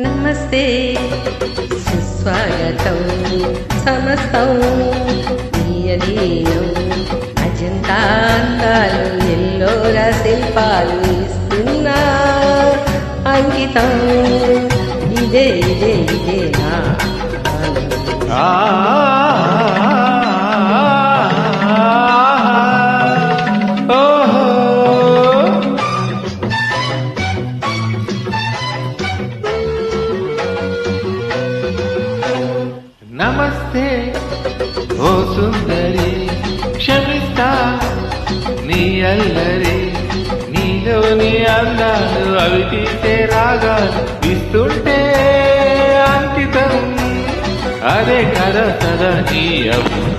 నమస్తే సుస్వాగతం సమస్తం నీయదీనం అజంతాంతాలు ఎల్లోరా శిల్పాలు ఇస్తున్నా అంకితం ఇదే ఇదే ఇదే నా నమస్తే ఓ సుందరి క్షమిస్తా నీ అల్లరి నీలోని అందాలు అవి తీసే రాగాలు ఇస్తుంటే అంకితం అదే కదా సదా నీ అభిమానం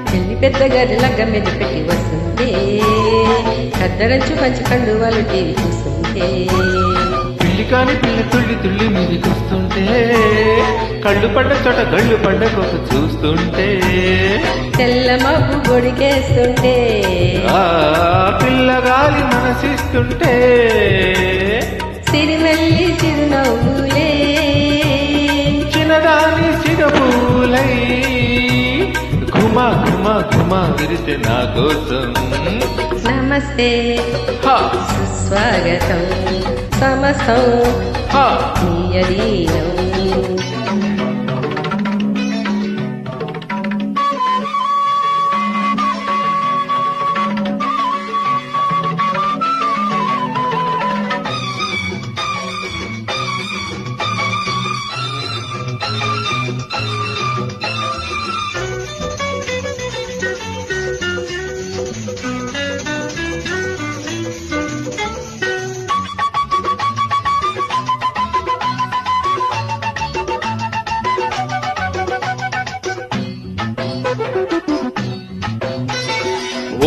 చెల్లి పెద్ద గారి లగ్గ మీద పెట్టి వస్తుంటే కద్దరంచు మంచి కండు వాళ్ళు టీవీ చూస్తుంటే పిల్లి కాని పిల్లి తుళ్ళి తుళ్ళి మీదికొస్తుంటే కళ్ళు పడ్డ చోట గళ్ళు పడ్డ కొక చూస్తుంటే తెల్ల మబ్బు గొడికేస్తుంటే పిల్లగాలి మనసిస్తుంటే సిరిమెల్లి చిరునవ్వులే చిన్నదాని సిగపూలై ఘుమా ఘుమా ఘుమా విరిసే నా కోసం నమస్తే సుస్వాగతం సమస్తం నీయదీనం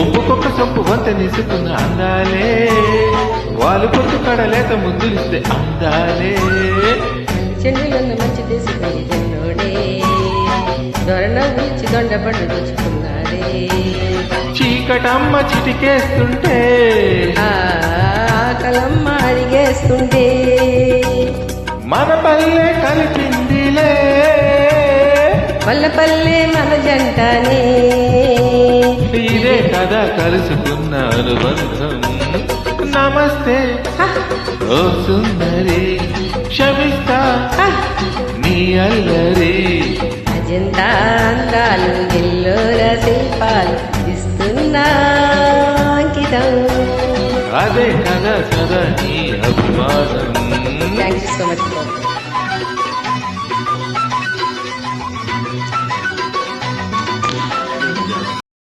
ఒప్పుకొక్క సొప్పు వంత నిసుకున్న అందాలే వాళ్ళు పొత్తు కడలేత ముందులిస్తే అందాలే చెండులన్న మంచి తీసుకుని జన్నోడే దొరనవ్విచ్చి దొండపండు తెచ్చుకున్నాడే చీకటమ్మ చిటికేస్తుంటే ఆకలమ్మ అడిగేస్తుంటే మన పల్లె కలిపిందిలే పల్లె మన జంటనే ఇదే కదా కలుసుకున్న అనుబంధం నమస్తే ఓ సుందరి క్షమిస్తా నీ అల్లరి అజంతా అందాలు ఎల్లోరా శిల్పాలు ఇస్తున్నా అంకితం అదే కదా సదా నీ అభిమానం థ్యాంక్ యూ సో మచ్.